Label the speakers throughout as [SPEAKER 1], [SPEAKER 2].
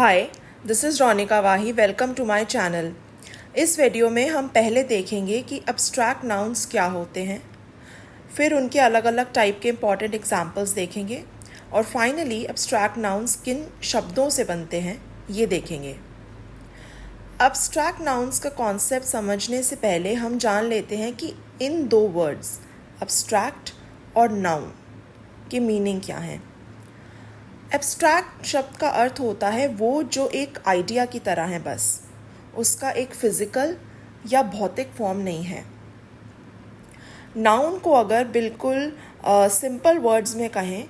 [SPEAKER 1] Hi, this is Ronika Wahi. Welcome to my channel. इस video में हम पहले देखेंगे कि एब्स्ट्रैक्ट नाउन्स क्या होते हैं, फिर उनके अलग अलग टाइप के इंपॉर्टेंट एग्जांपल्स देखेंगे और फाइनली एब्स्ट्रैक्ट नाउन्स किन शब्दों से बनते हैं ये देखेंगे। एब्स्ट्रैक्ट नाउन्स का कॉन्सेप्ट समझने से पहले हम जान लेते हैं कि इन दो वर्ड्स एब्स्ट्रैक्ट और नाउन की मीनिंग क्या है। एब्स्ट्रैक्ट शब्द का अर्थ होता है वो जो एक आइडिया की तरह है, बस उसका एक फिज़िकल या भौतिक फॉर्म नहीं है। नाउन को अगर बिल्कुल सिंपल वर्ड्स में कहें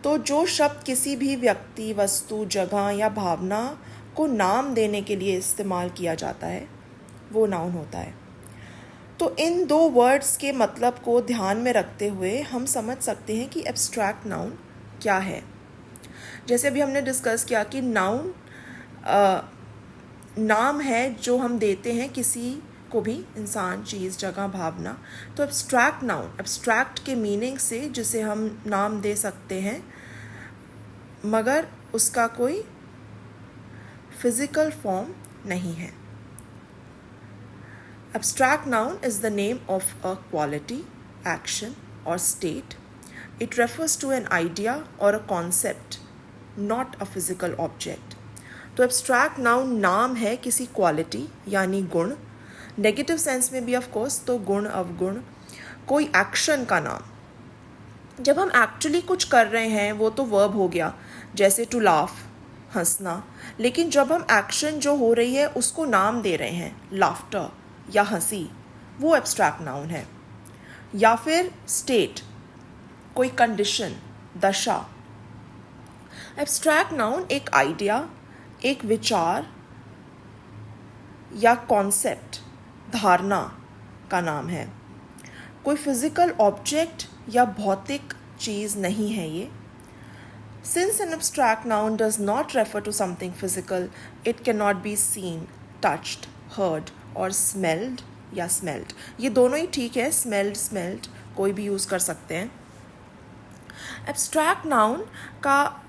[SPEAKER 1] तो जो शब्द किसी भी व्यक्ति, वस्तु, जगह या भावना को नाम देने के लिए इस्तेमाल किया जाता है वो नाउन होता है। तो इन दो वर्ड्स के मतलब को ध्यान में रखते हुए हम समझ सकते हैं कि एब्स्ट्रैक्ट नाउन क्या है। जैसे अभी हमने डिस्कस किया कि नाउन नाम है जो हम देते हैं किसी को भी, इंसान, चीज़, जगह, भावना। तो एब्स्ट्रैक्ट नाउन एब्स्ट्रैक्ट के मीनिंग से जिसे हम नाम दे सकते हैं मगर उसका कोई फिजिकल फॉर्म नहीं है। Abstract noun is the name of a quality, action और state. It refers to an idea or a concept, not a physical object. तो एब्स्ट्रैक्ट नाउन नाम है किसी क्वालिटी यानी गुण, नेगेटिव सेंस में भी ऑफ कोर्स, तो गुण, अवगुण, कोई एक्शन का नाम। जब हम एक्चुअली कुछ कर रहे हैं वो तो वर्ब हो गया, जैसे टू लाफ, हंसना। लेकिन जब हम एक्शन जो हो रही है उसको नाम दे रहे हैं, लाफ्टर या हंसी, वो एब्स्ट्रैक्ट नाउन है। या फिर स्टेट, कोई कंडीशन, दशा। एब्स्ट्रैक्ट नाउन एक आइडिया, एक विचार या कॉन्सेप्ट, धारणा का नाम है। कोई फिजिकल ऑब्जेक्ट या भौतिक चीज़ नहीं है ये। Since an abstract noun does not refer to something physical, it cannot be seen, touched, heard or smelled या smelled। ये दोनों ही ठीक है, smelled, smelled कोई भी यूज़ कर सकते हैं। एब्स्ट्रैक्ट नाउन का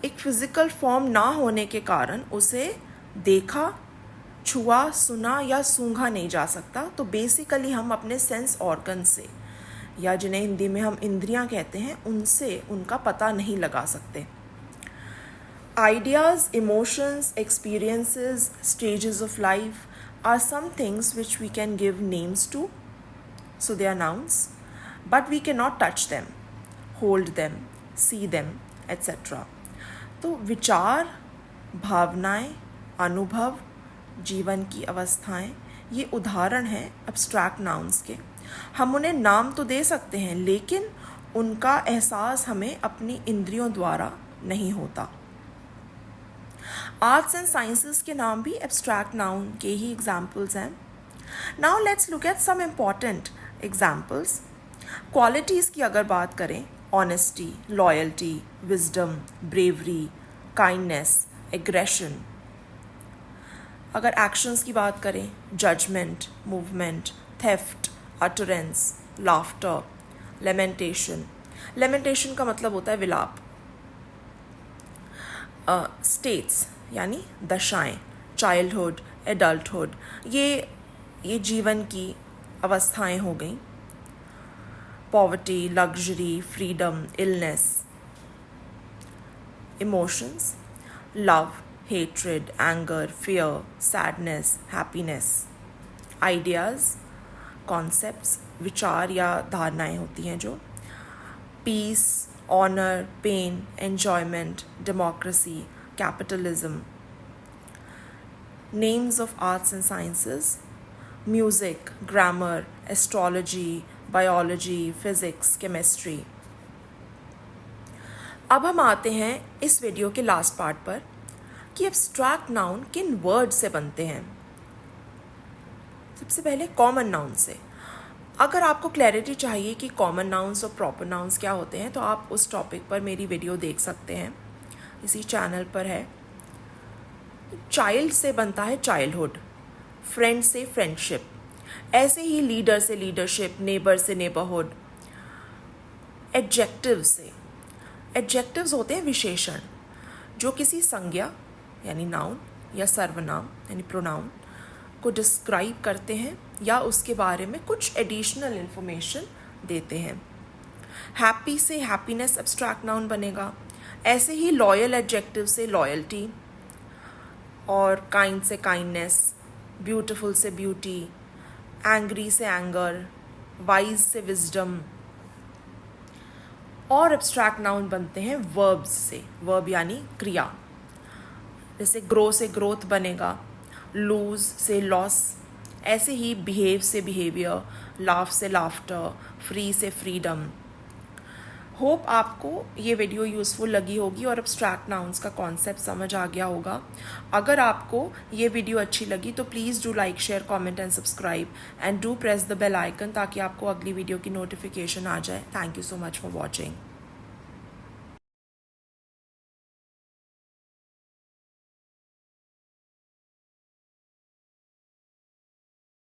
[SPEAKER 1] एक फिज़िकल फॉर्म ना होने के कारण उसे देखा, छुआ, सुना या सूंघा नहीं जा सकता। तो बेसिकली हम अपने सेंस ऑर्गन से, या जिन्हें हिंदी में हम इंद्रियां कहते हैं, उनसे उनका पता नहीं लगा सकते। Ideas, emotions, experiences, stages of life are some things which we can give names to, so they are nouns, but we can not touch them, hold them, see them etcetera. तो विचार, भावनाएं, अनुभव, जीवन की अवस्थाएं, ये उदाहरण हैं एब्स्ट्रैक्ट नाउन्स के। हम उन्हें नाम तो दे सकते हैं लेकिन उनका एहसास हमें अपनी इंद्रियों द्वारा नहीं होता। आर्ट्स एंड साइंसेस के नाम भी एब्स्ट्रैक्ट नाउन के ही एग्जाम्पल्स हैं। Now let's look at some important examples. Qualities की अगर बात करें, honesty, loyalty, wisdom, bravery, kindness, aggression. अगर एक्शंस की बात करें, judgement, movement, theft, utterance, laughter, lamentation. Lamentation का मतलब होता है विलाप। स्टेट्स यानी दशाएं, चाइल्डहुड, एडल्टहुड, ये जीवन की अवस्थाएं हो गई। Poverty, luxury, freedom, illness. Emotions, love, hatred, anger, fear, sadness, happiness. Ideas, concepts, विचार या धारणाएं होती हैं जो। Peace, honor, pain, enjoyment, democracy, capitalism. Names of arts and sciences, music, grammar, astrology, biology, physics, chemistry. अब हम आते हैं इस वीडियो के लास्ट पार्ट पर कि एब्स्ट्रैक्ट नाउन किन वर्ड से बनते हैं। सबसे पहले कॉमन नाउन से। अगर आपको क्लैरिटी चाहिए कि कॉमन नाउन्स और प्रॉपर नाउन्स क्या होते हैं तो आप उस टॉपिक पर मेरी वीडियो देख सकते हैं, इसी चैनल पर है। चाइल्ड से बनता है चाइल्डहुड, फ्रेंड से फ्रेंडशिप, ऐसे ही लीडर से लीडरशिप, नेबर से नेबरहुड। एडजेक्टिव से, एडजेक्टिव्स होते हैं विशेषण जो किसी संज्ञा यानी नाउन या सर्वनाम यानी प्रोनाउन को डिस्क्राइब करते हैं या उसके बारे में कुछ एडिशनल इंफॉर्मेशन देते हैं। हैप्पी से हैप्पीनेस एब्स्ट्रैक्ट नाउन बनेगा। ऐसे ही लॉयल एडजेक्टिव से लॉयल्टी, और काइंड से काइंडनेस, ब्यूटीफुल से ब्यूटी, एंग्री से एंगर, वाइज से विजडम। और एब्स्ट्रैक्ट नाउन बनते हैं वर्ब्स से, वर्ब यानी क्रिया। जैसे ग्रो से ग्रोथ बनेगा, लूज से लॉस। ऐसे ही बिहेव से बिहेवियर, लाफ से लाफ्टर, फ्री से फ्रीडम। होप आपको ये वीडियो यूज़फुल लगी होगी और एब्स्ट्रैक्ट नाउन्स का कॉन्सेप्ट समझ आ गया होगा। अगर आपको ये वीडियो अच्छी लगी तो please do like, share, comment and subscribe and do press the bell icon ताकि आपको अगली वीडियो की नोटिफिकेशन आ जाए। Thank you so much for watching.